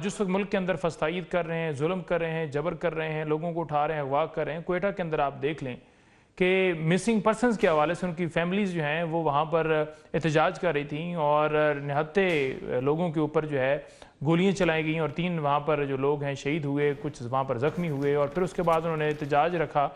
جس وقت ملک کے اندر فسادات کر رہے ہیں، ظلم کر رہے ہیں، جبر کر رہے ہیں، لوگوں کو اٹھا رہے ہیں، اغوا کر رہے ہیں۔ کوئٹہ کے اندر آپ دیکھ لیں کہ مسنگ پرسنز کے حوالے سے ان کی فیملیز جو ہیں وہ وہاں پر احتجاج کر رہی تھیں، اور نہتے لوگوں کے اوپر جو ہے گولیاں چلائی گئیں، اور 3 وہاں پر جو لوگ ہیں شہید ہوئے، کچھ وہاں پر زخمی ہوئے، اور پھر اس کے بعد انہوں نے احتجاج رکھا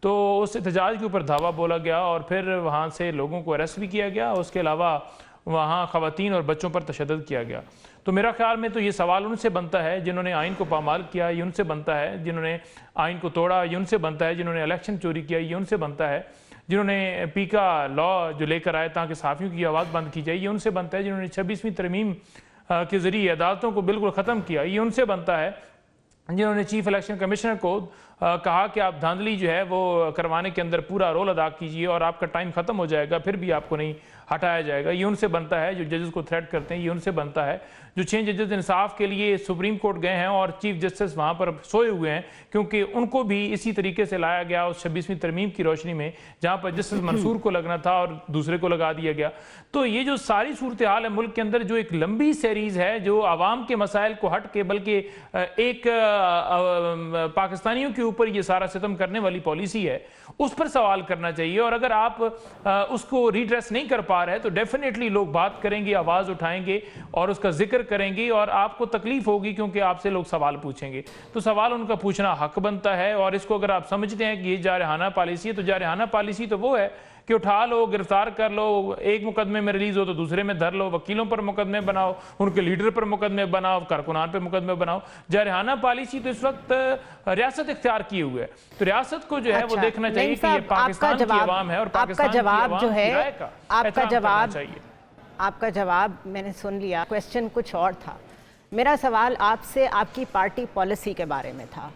تو اس احتجاج کے اوپر دھاوا بولا گیا، اور پھر وہاں سے لوگوں کو اریسٹ بھی کیا گیا۔ اس کے علاوہ وہاں خواتین اور بچوں پر تشدد کیا گیا۔ تو میرا خیال میں تو یہ سوال ان سے بنتا ہے جنہوں نے آئین کو پامال کیا، یہ ان سے بنتا ہے جنہوں نے آئین کو توڑا، یہ ان سے بنتا ہے جنہوں نے الیکشن چوری کیا، یہ ان سے بنتا ہے جنہوں نے پی کا لا جو لے کر آئے تاکہ صحافیوں کی آواز بند کی جائے، یہ ان سے بنتا ہے جنہوں نے 26ویں ترمیم کے ذریعے عدالتوں کو بالکل ختم کیا، یہ ان سے بنتا ہے جنہوں نے چیف الیکشن کمشنر کو کہا کہ آپ دھاندلی جو ہے وہ کروانے کے اندر پورا رول ادا کیجئے اور آپ کا ٹائم ختم ہو جائے گا، پھر بھی آپ کو نہیں ہٹایا جائے گا۔ یہ ان سے بنتا ہے جو ججز کو تھریٹ کرتے ہیں، یہ ان سے بنتا ہے جو 6 ججز انصاف کے لیے سپریم کورٹ گئے ہیں اور چیف جسٹس وہاں پر سوئے ہوئے ہیں، کیونکہ ان کو بھی اسی طریقے سے لایا گیا اس 26ویں ترمیم کی روشنی میں، جہاں پر جسٹس منصور کو لگنا تھا اور دوسرے کو لگا دیا گیا۔ تو یہ جو ساری صورتحال ہے ملک کے اندر، جو ایک لمبی سیریز ہے جو عوام کے مسائل کو ہٹ کے بلکہ ایک پاکستانیوں کے اوپر یہ سارا ستم کرنے والی پالیسی ہے، اس پر سوال کرنا چاہیے۔ اور اگر آپ اس کو ریڈریس نہیں کر پا رہے تو ڈیفینیٹلی لوگ بات کریں گے، آواز اٹھائیں گے اور اس کا ذکر کریں گے، اور آپ کو تکلیف ہوگی کیونکہ آپ سے لوگ سوال پوچھیں گے۔ تو سوال ان کا پوچھنا حق بنتا ہے، اور اس کو اگر آپ سمجھتے ہیں کہ یہ جارحانہ پالیسی ہے تو جارحانہ پالیسی تو وہ ہے کہ اٹھا لو، گرفتار کر لو، ایک مقدمے میں ریلیز ہو تو دوسرے میں دھر لو، وکیلوں پر مقدمے بناؤ، ان کے لیڈر پر مقدمے بناؤ، کارکنان پر مقدمے بناؤ۔ جارحانہ پالیسی تو اس وقت ریاست اختیار کیے ہوئے ہے، تو ریاست کو جو ہے وہ دیکھنا چاہیے کہ یہ پاکستان کی عوام ہے اور پاکستان کی عوام کی رائے کا احترام کرنا چاہیے۔ آپ کا جواب میں نے سن لیا، کویسچن کچھ اور تھا۔ میرا سوال آپ سے آپ کی پارٹی پالیسی کے بارے میں تھا۔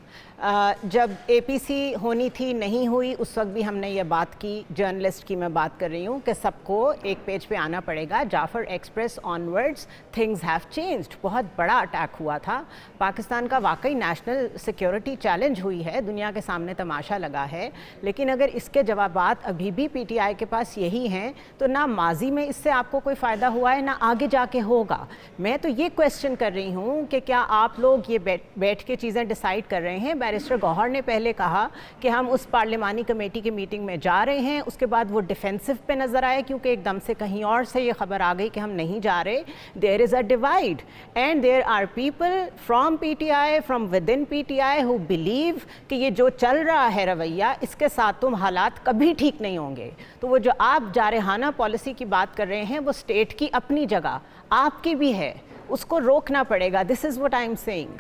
جب اے پی سی ہونی تھی نہیں ہوئی، اس وقت بھی ہم نے یہ بات کی، جرنلسٹ کی میں بات کر رہی ہوں، کہ سب کو ایک پیج پہ آنا پڑے گا۔ Jaffar express onwards things have changed, بہت بڑا اٹیک ہوا تھا، پاکستان کا واقعی نیشنل سیکیورٹی چیلنج ہوئی ہے، دنیا کے سامنے تماشا لگا ہے۔ لیکن اگر اس کے جوابات ابھی بھی پی ٹی آئی کے پاس یہی ہیں تو نہ ماضی میں اس سے آپ کو کوئی فائدہ ہوا ہے، نہ آگے جا کے ہوگا۔ میں تو یہ کویسچن کر رہی ہوں کہ کیا آپ لوگ یہ بیٹھ کے چیزیں ڈیسائیڈ کر رہے ہیں؟ بیرسٹر گوہر نے پہلے کہا کہ ہم اس پارلیمانی کمیٹی کی میٹنگ میں جا رہے ہیں، اس کے بعد وہ ڈیفینسو پہ نظر آئے کیونکہ ایک دم سے کہیں اور سے یہ خبر آ گئی کہ ہم نہیں جا رہے۔ There is a divide and there are people from P T I, from within P T I who believe کہ یہ جو چل رہا ہے رویہ، اس کے ساتھ تم حالات کبھی ٹھیک نہیں ہوں گے۔ تو وہ جو آپ جارحانہ پالیسی کی بات کر رہے ہیں وہ اسٹیٹ کی اپنی جگہ، آپ کی بھی ہے، اس کو روکنا پڑے گا۔ This is what I am seeing.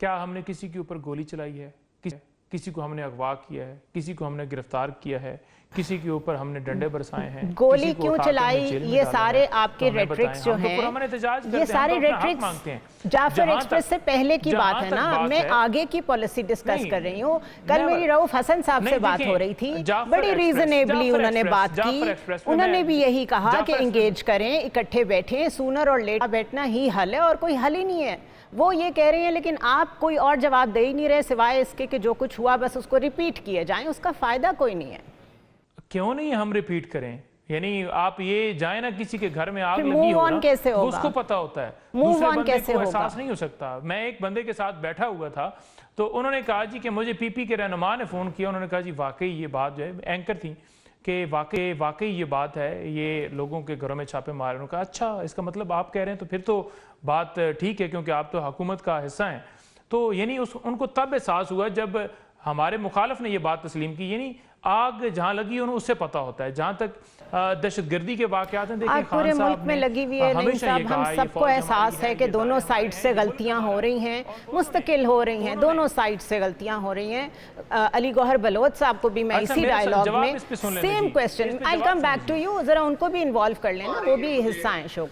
کیا ہم نے کسی کے اوپر گولی چلائی ہے؟ کسی کو ہم نے اغوا کیا ہے؟ کسی کو ہم نے گرفتار کیا ہے؟ کسی کے اوپر ہم نے ڈنڈے برسائے ہیں؟ گولی کیوں چلائی؟ یہ سارے آپ کے ریٹرکس جو ہیں، یہ سارے ریٹرکس جعفر ایکسپریس سے پہلے کی بات ہے نا، میں آگے کی پالیسی ڈسکس کر رہی ہوں۔ کل میری رؤف حسن صاحب سے بات ہو رہی تھی، بڑی ریزنیبلی انہوں نے بات کی، انہوں نے بھی یہی کہا کہ انگیج کریں، اکٹھے بیٹھیں، سونر اور لیٹ بیٹھنا ہی حل ہے، اور کوئی حل ہی نہیں ہے۔ وہ یہ کہہ رہے ہیں، لیکن آپ کوئی اور جواب دے ہی نہیں رہے سوائے اس کے کہ جو کچھ ہوا بس اس کو ریپیٹ کیے جائیں، اس کا فائدہ کوئی نہیں ہے۔ کیوں نہیں ہم ریپیٹ کریں؟ یعنی آپ یہ جائیں نا کسی کے گھر میں آگ لگی ہو نا، اس کو پتا ہوتا ہے، دوسرے بندے کو احساس نہیں ہو سکتا۔ میں ایک بندے کے ساتھ بیٹھا ہوا تھا تو انہوں نے کہا جی کہ مجھے پی پی کے رہنما نے فون کیا، انہوں نے کہا جی واقعی یہ بات جو ہے، اینکر تھی، کہ واقعی یہ بات ہے، یہ لوگوں کے گھروں میں چھاپے مارے۔ انہوں نے کہا اچھا، اس کا مطلب آپ کہہ رہے ہیں تو پھر تو بات ٹھیک ہے کیونکہ آپ تو حکومت کا حصہ ہیں۔ تو یعنی ان کو تب احساس ہوا جب ہمارے مخالف نے یہ بات تسلیم کی۔ یعنی آگ جہاں لگی انہوں اس سے پتا ہوتا ہے۔ جہاں تک دہشت گردی کے واقعات ہیں، دیکھیں پورے ملک میں لگی ہوئی ہے، نہیں صاحب، ہم سب کو احساس ہے کہ دونوں سائڈ سے غلطیاں ہو رہی ہیں، مستقل ہو رہی ہیں، دونوں سائڈ سے غلطیاں ہو رہی ہیں۔ علی گوہر بلوچ صاحب کو بھی میں اسی ڈائیلاگ میں same question, I'll come back to you، ذرا ان کو بھی انوالو کر لینا، وہ بھی حصہ ہیں شو۔